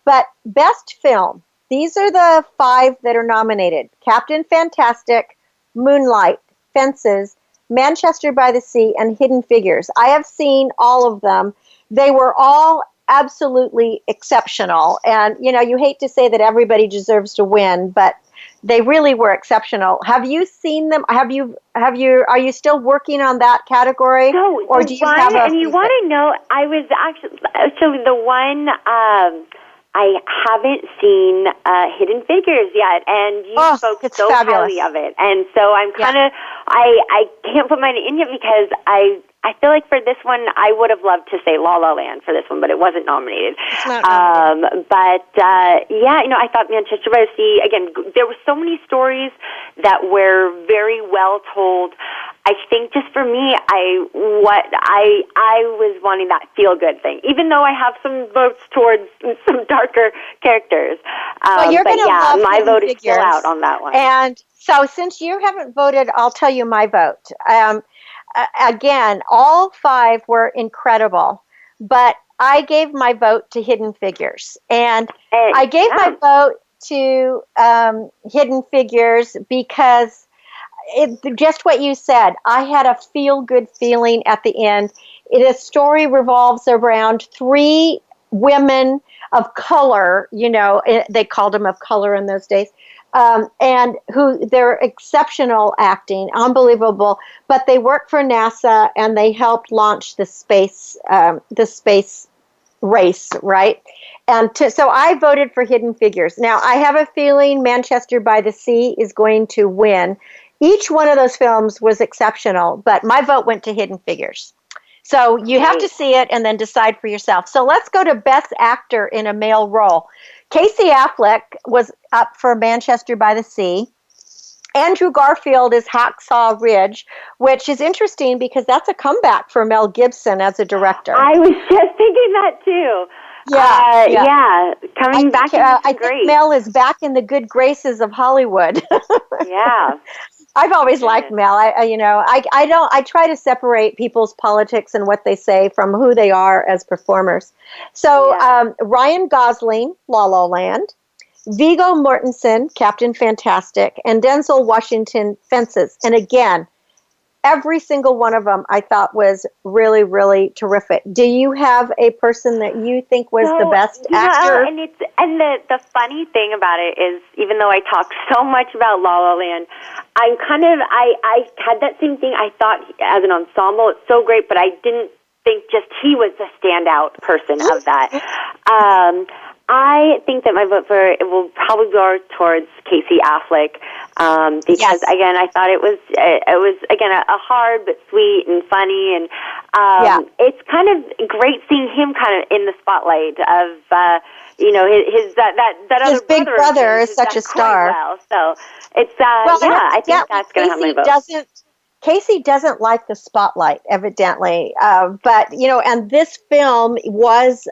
Speaker 4: But Best Film. These are the 5 that are nominated: Captain Fantastic, Moonlight, Fences, Manchester by the Sea, and Hidden Figures. I have seen all of them. They were all absolutely exceptional. And, you hate to say that everybody deserves to win, but they really were exceptional. Have you seen them? Are you still working on that category?
Speaker 11: No,
Speaker 4: or do you have
Speaker 11: and you want to know, I was actually, the one, I haven't seen Hidden Figures yet, and you spoke so highly of it. And so I'm kind of, I can't put mine in yet, because I feel like for this one, I would have loved to say La La Land for this one, but it wasn't nominated.
Speaker 4: It's not nominated.
Speaker 11: I thought Manchester by the Sea, again, there were so many stories that were very well told. I think just for me, I was wanting that feel-good thing, even though I have some votes towards some darker characters.
Speaker 4: You're going to love
Speaker 11: my
Speaker 4: Hidden
Speaker 11: vote
Speaker 4: Figures.
Speaker 11: is still out on that one.
Speaker 4: And so since you haven't voted, I'll tell you my vote. Again, all 5 were incredible, but I gave my vote to Hidden Figures. And I gave my vote to Hidden Figures because just what you said, I had a feel-good feeling at the end. The story revolves around 3 women of color, they called them of color in those days, and they're exceptional acting, unbelievable, but they work for NASA and they helped launch the space race, right? And so I voted for Hidden Figures. Now, I have a feeling Manchester by the Sea is going to win. Each one of those films was exceptional, but my vote went to Hidden Figures. So you have to see it and then decide for yourself. So let's go to Best Actor in a Male Role. Casey Affleck was up for Manchester by the Sea. Andrew Garfield is Hacksaw Ridge, which is interesting because that's a comeback for Mel Gibson as a director.
Speaker 11: I was just thinking that too. Coming back.
Speaker 4: I think Mel is back in the good graces of Hollywood.
Speaker 11: Yeah.
Speaker 4: I've always liked Mel. I try to separate people's politics and what they say from who they are as performers. So Ryan Gosling, La La Land, Viggo Mortensen, Captain Fantastic, and Denzel Washington, Fences. And again, every single one of them I thought was really, really terrific. Do you have a person that you think was the best actor?
Speaker 11: And the funny thing about it is, even though I talk so much about La La Land, I had that same thing. I thought as an ensemble, it's so great, but I didn't think just he was the standout person of that. I think that my vote for it will probably go towards Casey Affleck because again, I thought it was again a hard but sweet and funny, and it's kind of great seeing him kind of in the spotlight of his other
Speaker 4: big brother is such a star.
Speaker 11: Well. So it's I think that's going to have my vote.
Speaker 4: Casey doesn't like the spotlight, evidently. But, and this film was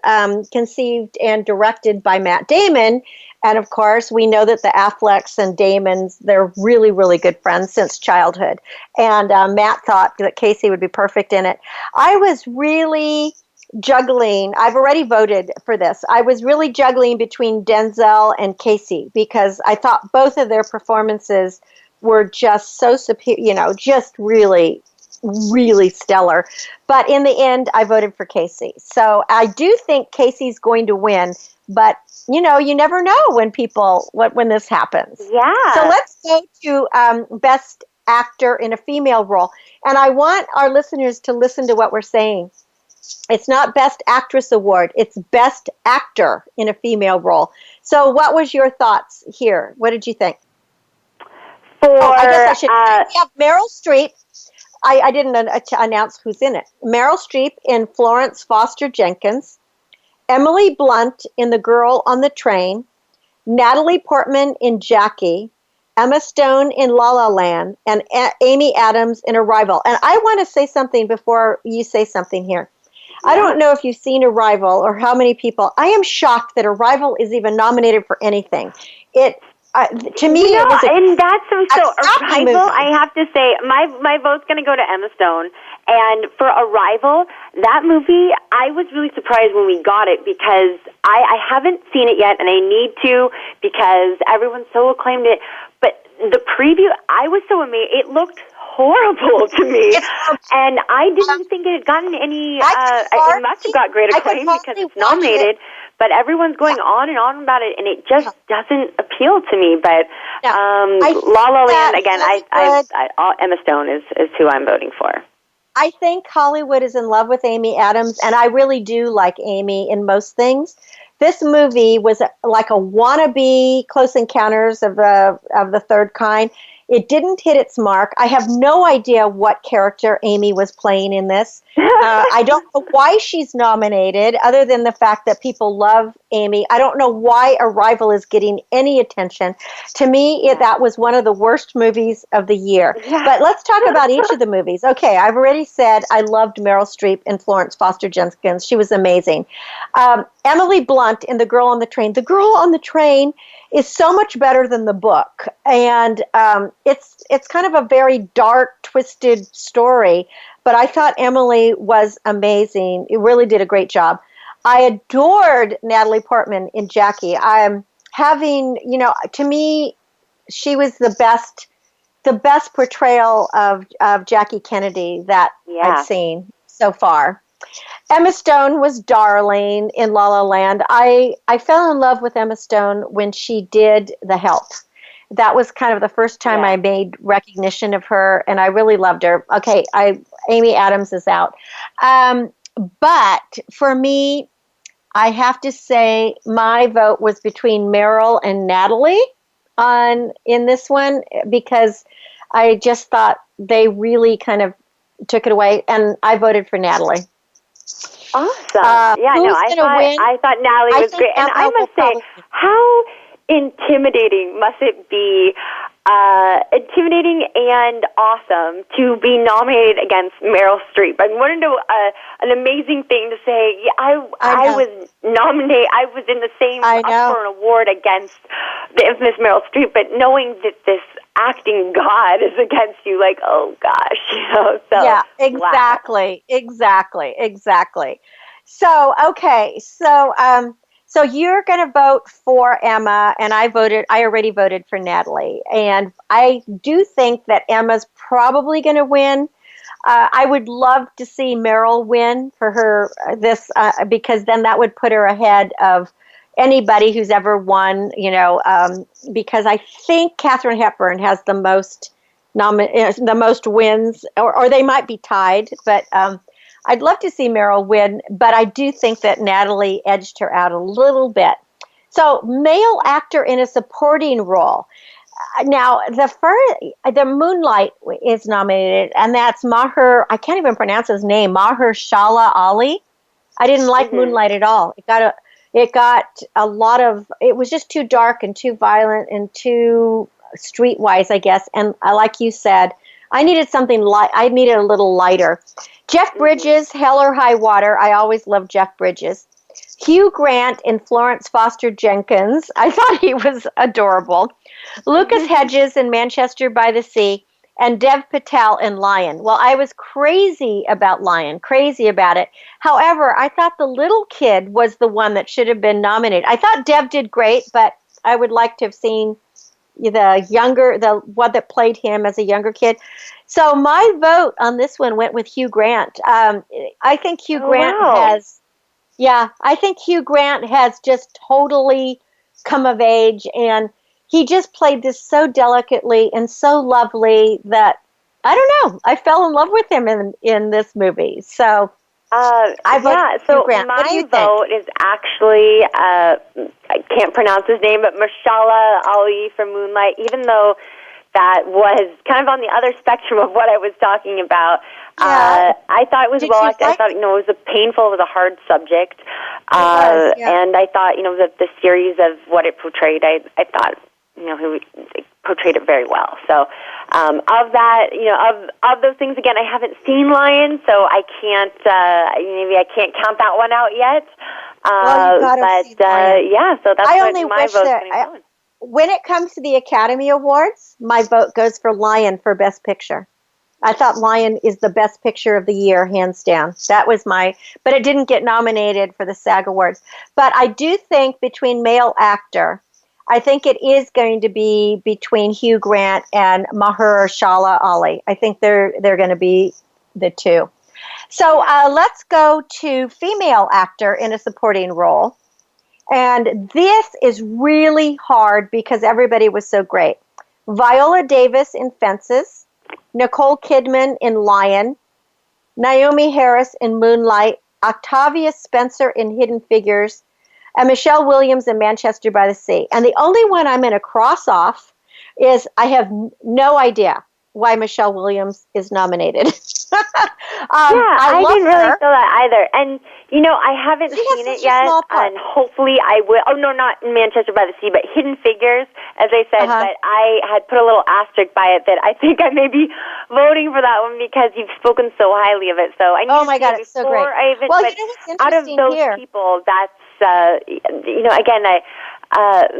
Speaker 4: conceived and directed by Matt Damon. And of course, we know that the Afflecks and Damons, they're really, really good friends since childhood. And Matt thought that Casey would be perfect in it. I was really juggling. I've already voted for this. I was really juggling between Denzel and Casey because I thought both of their performances were just so superior, just really, really stellar. But in the end, I voted for Casey. So I do think Casey's going to win, but you never know when this happens.
Speaker 11: Yeah.
Speaker 4: So let's go to Best Actor in a Female Role. And I want our listeners to listen to what we're saying. It's not Best Actress Award. It's Best Actor in a Female Role. So what was your thoughts here? What did you think? I guess I should. We have Meryl Streep. I didn't announce who's in it. Meryl Streep in Florence Foster Jenkins, Emily Blunt in The Girl on the Train, Natalie Portman in Jackie, Emma Stone in La La Land, and Amy Adams in Arrival. And I want to say something before you say something here. I don't know if you've seen Arrival or how many people. I am shocked that Arrival is even nominated for anything. To me, it was
Speaker 11: and that's so Arrival. I have to say, my vote's going to go to Emma Stone. And for Arrival, that movie, I was really surprised when we got it because I haven't seen it yet, and I need to because everyone so acclaimed it. But the preview, I was so amazed. It looked horrible to me, and I didn't think it had gotten any. It must have got great acclaim because it's nominated. But everyone's going on and on about it, and it just doesn't appeal to me. But La La Land, again, Emma Stone is who I'm voting for.
Speaker 4: I think Hollywood is in love with Amy Adams, and I really do like Amy in most things. This movie was like a wannabe Close Encounters of the Third Kind. It didn't hit its mark. I have no idea what character Amy was playing in this. I don't know why she's nominated, other than the fact that people love Amy. I don't know why Arrival is getting any attention. To me, that was one of the worst movies of the year. Yeah. But let's talk about each of the movies. Okay, I've already said I loved Meryl Streep in Florence Foster Jenkins. She was amazing. Emily Blunt in The Girl on the Train. The Girl on the Train is so much better than the book, and it's kind of a very dark, twisted story, but I thought Emily was amazing. It really did a great job. I adored Natalie Portman in Jackie. I'm having, to me, she was the best portrayal of Jackie Kennedy that I've seen so far. Emma Stone was darling in La La Land. I fell in love with Emma Stone when she did The Help. That was kind of the first time I made recognition of her, and I really loved her. Okay, Amy Adams is out. But for me, I have to say my vote was between Meryl and Natalie in this one because I just thought they really kind of took it away, and I voted for Natalie.
Speaker 11: Awesome. I thought Natalie was great. And I must say, how intimidating must it be, intimidating and awesome to be nominated against Meryl Streep. I wanted to an amazing thing to say. Yeah, I was nominated. I was in the same up for an award against the infamous Meryl Streep, but knowing that this acting god is against you, like, oh gosh, So
Speaker 4: yeah, exactly. So okay, so you're going to vote for Emma, and I already voted for Natalie, and I do think that Emma's probably going to win. I would love to see Meryl win for her this because then that would put her ahead of anybody who's ever won, because I think Katharine Hepburn has the most wins, or they might be tied, but I'd love to see Meryl win, but I do think that Natalie edged her out a little bit. So, male actor in a supporting role. Now, the Moonlight is nominated, and that's Maher, I can't even pronounce his name, Mahershala Ali. I didn't like Moonlight at all. It got a lot of, it was just too dark and too violent and too streetwise, I guess. And like you said, I needed something light. I needed a little lighter. Jeff Bridges, Hell or High Water. I always loved Jeff Bridges. Hugh Grant in Florence Foster Jenkins. I thought he was adorable. Lucas Hedges in Manchester by the Sea. And Dev Patel in Lion. Well, I was crazy about Lion, crazy about it. However, I thought the little kid was the one that should have been nominated. I thought Dev did great, but I would like to have seen the one that played him as a younger kid. So my vote on this one went with Hugh Grant. I think Hugh Grant I think Hugh Grant has just totally come of age, and he just played this so delicately and so lovely that, I don't know, I fell in love with him in this movie. So I voted Hugh Grant.
Speaker 11: My vote is actually, I can't pronounce his name, but Mahershala Ali from Moonlight, even though that was kind of on the other spectrum of what I was talking about. Yeah. I thought it was I thought, it was painful, it was a hard subject. And I thought, the series of what it portrayed, I thought, who portrayed it very well. So, of that, of those things, again, I haven't seen Lion, so I can't, maybe I can't count that one out yet.
Speaker 4: Well, you gotta see Lion.
Speaker 11: So that's what my vote's going to go.
Speaker 4: When it comes to the Academy Awards, my vote goes for Lion for Best Picture. I thought Lion is the best picture of the year, hands down. That was but it didn't get nominated for the SAG Awards. But I do think between male actor, I think it is going to be between Hugh Grant and Mahershala Ali. I think they're going to be the two. So let's go to female actor in a supporting role. And this is really hard because everybody was so great. Viola Davis in Fences, Nicole Kidman in Lion, Naomi Harris in Moonlight, Octavia Spencer in Hidden Figures, and Michelle Williams in Manchester by the Sea. And the only one I'm going to cross off is I have no idea why Michelle Williams is nominated.
Speaker 11: I didn't really feel that either. And, I haven't seen it yet, and hopefully I will. Oh, no, not Manchester by the Sea, but Hidden Figures, as I said. But I had put a little asterisk by it that I think I may be voting for that one because you've spoken so highly of it. So I need
Speaker 4: oh, my God, it's so great.
Speaker 11: What's interesting out of those people, that's, again,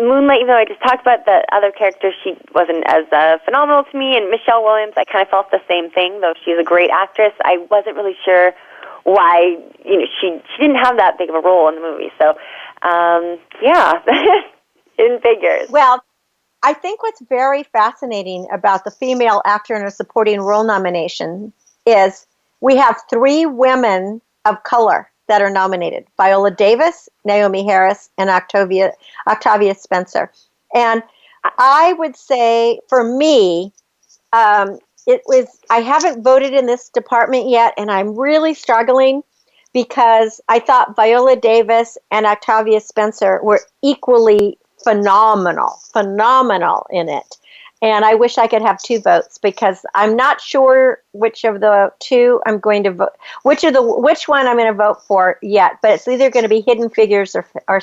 Speaker 11: Moonlight, even though I just talked about the other characters, she wasn't as phenomenal to me. And Michelle Williams, I kind of felt the same thing, though she's a great actress. I wasn't really sure why, she didn't have that big of a role in the movie. So, Hidden Figures.
Speaker 4: Well, I think what's very fascinating about the female actor in a supporting role nomination is we have 3 women of color that are nominated: Viola Davis, Naomi Harris, and Octavia Spencer. And I would say, for me, I haven't voted in this department yet, and I'm really struggling because I thought Viola Davis and Octavia Spencer were equally phenomenal in it. And I wish I could have 2 votes because I'm not sure which of the 2 I'm going to vote, which one I'm going to vote for yet. But it's either going to be Hidden Figures or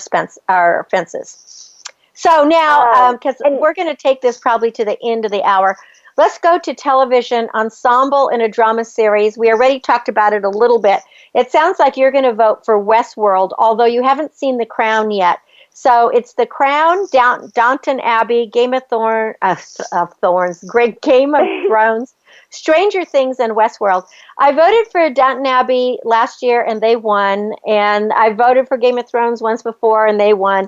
Speaker 4: Fences. So now, because we're going to take this probably to the end of the hour, let's go to television ensemble in a drama series. We already talked about it a little bit. It sounds like you're going to vote for Westworld, although you haven't seen The Crown yet. So it's The Crown, Downton Abbey, Game of Thrones, Stranger Things, and Westworld. I voted for Downton Abbey last year, and they won. And I voted for Game of Thrones once before, and they won.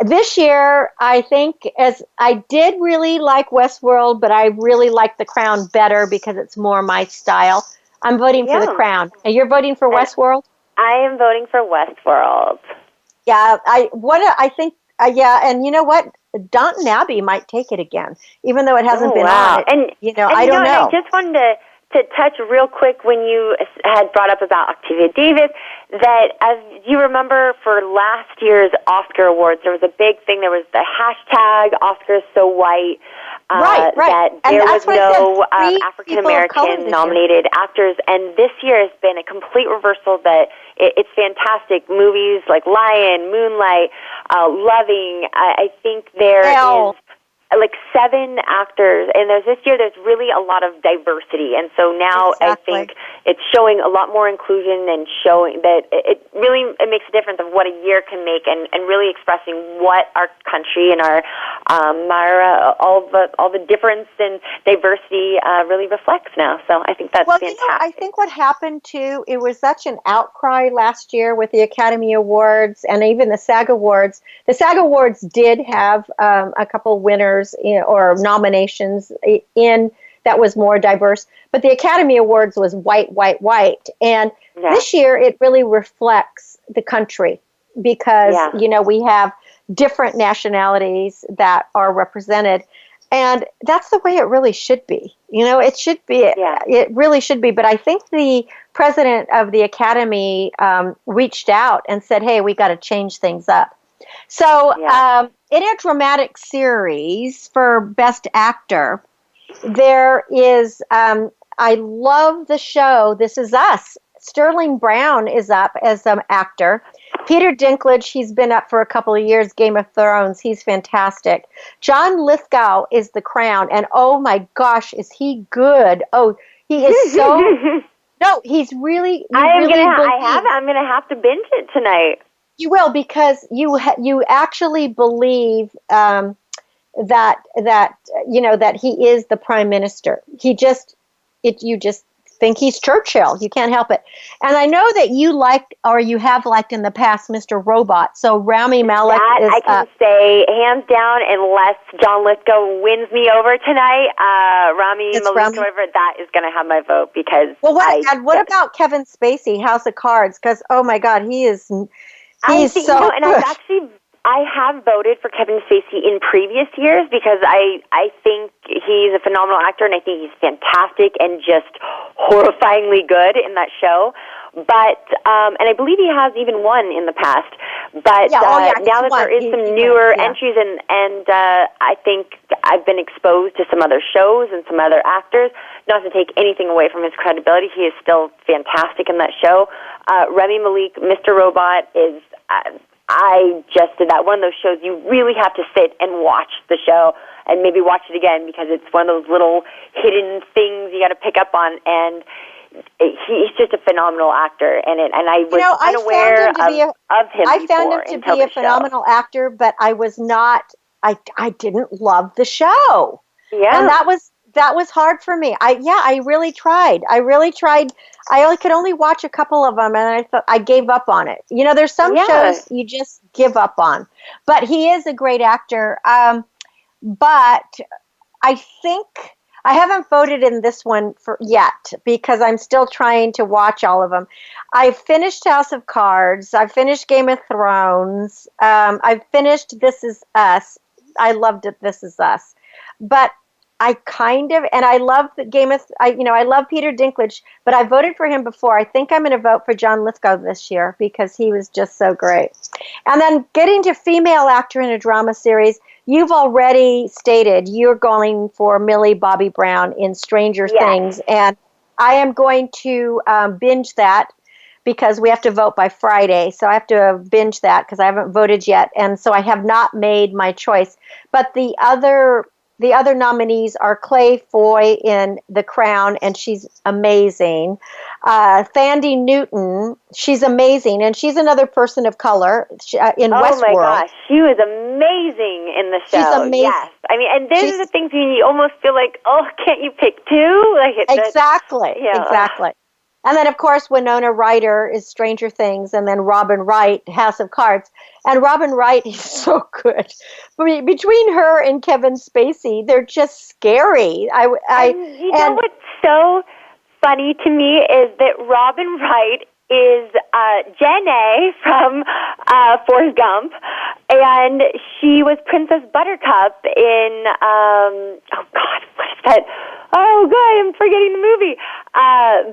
Speaker 4: This year, I think, as I did really like Westworld, but I really like The Crown better because it's more my style. I'm voting for The Crown. And you're voting for Westworld?
Speaker 11: I am voting for Westworld.
Speaker 4: Yeah, and you know what? Downton Abbey might take it again, even though it hasn't been on it. And I don't know.
Speaker 11: I just wanted to touch real quick when you had brought up about Octavia Davis, that as you remember for last year's Oscar Awards, there was a big thing. There was the hashtag Oscars So White.
Speaker 4: Right.
Speaker 11: That there was no African American nominated actors, and this year has been a complete reversal. That it's fantastic. Movies like Lion, Moonlight, Loving. I think there is like 7 actors, and this year there's really a lot of diversity, and so now I think it's showing a lot more inclusion and showing that it makes a difference of what a year can make, and really expressing what our country and our all the difference and diversity really reflects now. So I think that's fantastic.
Speaker 4: I think what happened too, it was such an outcry last year with the Academy Awards and even the SAG Awards. The SAG Awards did have a couple winners or nominations in that was more diverse, but the Academy Awards was white. And this year it really reflects the country because, we have different nationalities that are represented. And that's the way it really should be. It should be. It really should be. But I think the president of the Academy reached out and said, hey, we got to change things up. So in a dramatic series for Best Actor, there is, I love the show This Is Us. Sterling Brown is up as an actor. Peter Dinklage, he's been up for a couple of years, Game of Thrones. He's fantastic. John Lithgow is The Crown, and oh my gosh, is he good. Oh, he is so... No, he's really...
Speaker 11: I'm going to have to binge it tonight.
Speaker 4: You will, because you actually believe that he is the prime minister. You just think he's Churchill. You can't help it. And I know that you liked, or you have liked in the past, Mr. Robot. So Rami Malek is
Speaker 11: I can say hands down, unless John Lithgow wins me over tonight, Rami Malek, however, that is going to have my vote because.
Speaker 4: Well, what about Kevin Spacey, House of Cards? Because oh my God, he's so good.
Speaker 11: And I have voted for Kevin Spacey in previous years because I think he's a phenomenal actor, and I think he's fantastic and just horrifyingly good in that show. But and I believe he has even won in the past. But now that there is some newer entries, and I think I've been exposed to some other shows and some other actors. Not to take anything away from his credibility, he is still fantastic in that show. Rami Malek, Mr. Robot is. I just did that. One of those shows you really have to sit and watch the show and maybe watch it again because it's one of those little hidden things you got to pick up on. And he's just a phenomenal actor. And I was unaware of him
Speaker 4: I found him to be a phenomenal actor, but I was not. I didn't love the show. Yeah, and that was hard for me. I really tried. I could only watch a couple of them, and I thought I gave up on it. There's some shows you just give up on. But he is a great actor. But I think I haven't voted in this one yet because I'm still trying to watch all of them. I've finished House of Cards. I've finished Game of Thrones. I've finished This Is Us. I loved it, This Is Us. But I love I love Peter Dinklage, but I voted for him before. I think I'm going to vote for John Lithgow this year because he was just so great. And then getting to female actor in a drama series, you've already stated you're going for Millie Bobby Brown in Stranger Things, and I am going to binge that because we have to vote by Friday. So I have to binge that because I haven't voted yet, and so I have not made my choice. But the other nominees are Clay Foy in The Crown, and she's amazing. Thandie Newton, she's amazing, and she's another person of color in Westworld. Oh my gosh,
Speaker 11: she was amazing in the show.
Speaker 4: She's amazing. Yes,
Speaker 11: I mean, and these are the things you almost feel like, oh, can't you pick two?
Speaker 4: Exactly. And then, of course, Winona Ryder is Stranger Things, and then Robin Wright, House of Cards. And Robin Wright is so good. Between her and Kevin Spacey, they're just scary.
Speaker 11: Know what's so funny to me is that Robin Wright is Jen A from Forrest Gump, and she was Princess Buttercup in, what is that? Oh, God, I'm forgetting the movie.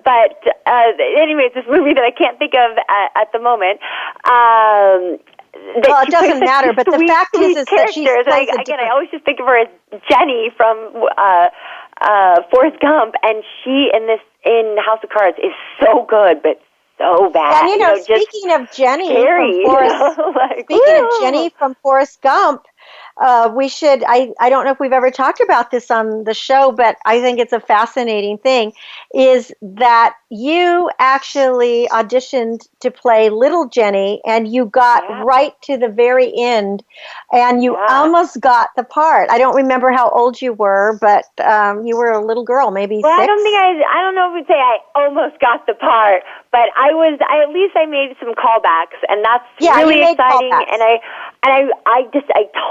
Speaker 11: But anyways, this movie that I can't think of at the moment.
Speaker 4: Well, it doesn't matter, but the fact is that she's
Speaker 11: I always just think of her as Jenny from Forrest Gump, and she in House of Cards is so good, but so bad.
Speaker 4: And speaking of Jenny from Forrest Gump, we should, I don't know if we've ever talked about this on the show, but I think it's a fascinating thing, is that you actually auditioned to play Little Jenny, and you got right to the very end, and you almost got the part. I don't remember how old you were, but you were a little girl, maybe 6.
Speaker 11: I don't know if we'd say I almost got the part, but at least I made some callbacks, and that's really exciting.
Speaker 4: Callbacks.
Speaker 11: And I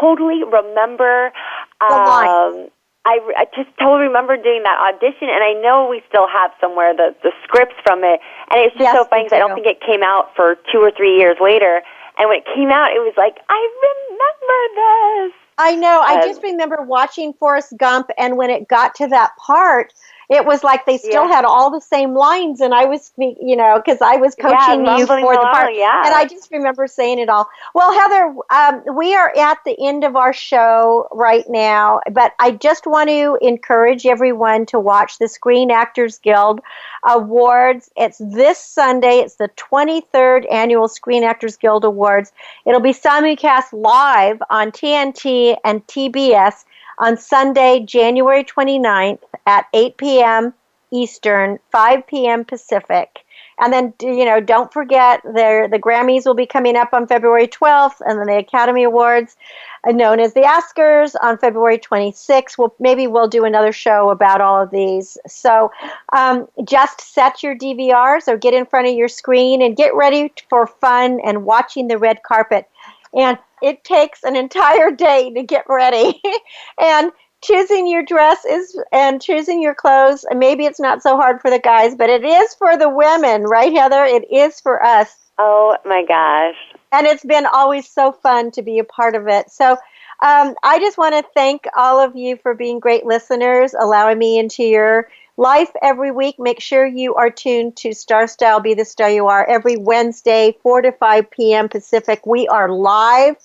Speaker 11: totally remember
Speaker 4: the line.
Speaker 11: I just totally remember doing that audition, and I know we still have somewhere the scripts from it, and it's just so funny because I don't think it came out for 2 or 3 years later, and when it came out, it was like, I remember this.
Speaker 4: I know. I just remember watching Forrest Gump, and when it got to that part, it was like they still had all the same lines, and I was, because I was coaching you for the part, and I just remember saying it all. Well, Heather, we are at the end of our show right now, but I just want to encourage everyone to watch the Screen Actors Guild Awards. It's this Sunday. It's the 23rd Annual Screen Actors Guild Awards. It'll be simulcast live on TNT and TBS on Sunday, January 29th at 8 p.m. Eastern, 5 p.m. Pacific. And then, don't forget, the Grammys will be coming up on February 12th, and then the Academy Awards, known as the Oscars, on February 26th. Maybe we'll do another show about all of these. So just set your DVRs or get in front of your screen and get ready for fun and watching the red carpet. And it takes an entire day to get ready. And choosing your dress and choosing your clothes, maybe it's not so hard for the guys, but it is for the women, right, Heather? It is for us.
Speaker 11: Oh, my gosh.
Speaker 4: And it's been always so fun to be a part of it. So I just want to thank all of you for being great listeners, allowing me into your life every week. Make sure you are tuned to Star Style, Be the Star You Are, every Wednesday, 4 to 5 p.m. Pacific. We are live.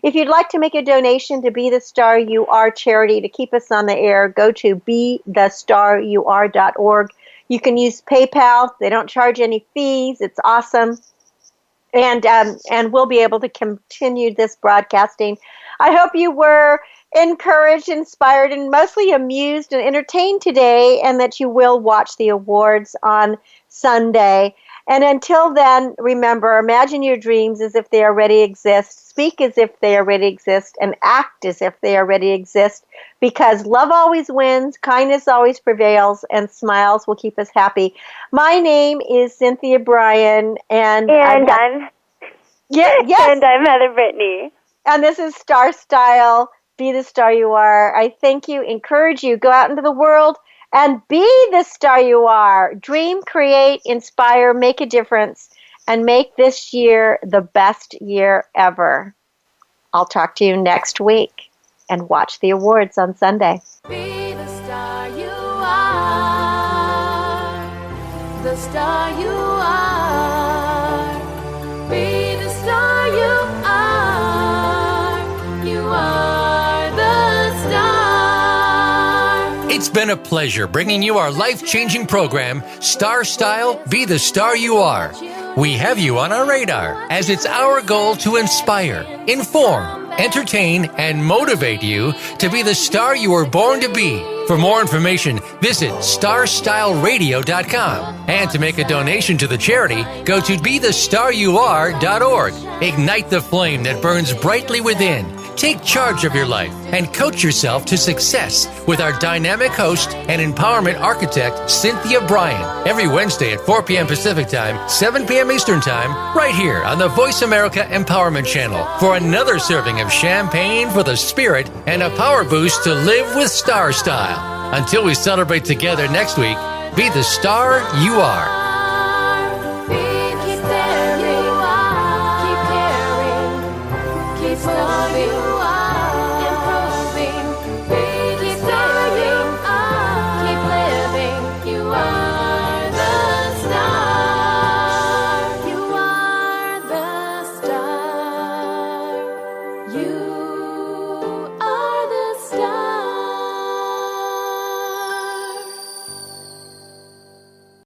Speaker 4: If you'd like to make a donation to Be the Star You Are charity to keep us on the air, go to BeTheStarYouAre.org. You can use PayPal. They don't charge any fees. It's awesome. And we'll be able to continue this broadcasting. I hope you were encouraged, inspired, and mostly amused and entertained today, and that you will watch the awards on Sunday. And until then, remember, imagine your dreams as if they already exist, speak as if they already exist, and act as if they already exist, because love always wins, kindness always prevails, and smiles will keep us happy. My name is Cynthia Brian, and I'm
Speaker 11: Heather Brittany.
Speaker 4: And this is Star Style, Be the Star You Are. I thank you, encourage you, go out into the world and be the star you are. Dream, create, inspire, make a difference, and make this year the best year ever. I'll talk to you next week, and watch the awards on Sunday.
Speaker 2: Be the star you are. The star you are. Be the star you are. You are the star.
Speaker 6: It's been a pleasure bringing you our life-changing program, Star Style, Be the Star You Are. We have you on our radar, as it's our goal to inspire, inform, entertain, and motivate you to be the star you were born to be. For more information, visit starstyleradio.com. And to make a donation to the charity, go to BeTheStarYouAre.org. Ignite the flame that burns brightly within. Take charge of your life and coach yourself to success with our dynamic host and empowerment architect, Cynthia Brian, every Wednesday at 4 p.m. Pacific Time, 7 p.m. Eastern Time, right here on the Voice America Empowerment Channel for another serving of champagne for the spirit and a power boost to live with Star Style. Until we celebrate together next week, be the star you are.
Speaker 2: Keep caring, keep caring, keep loving.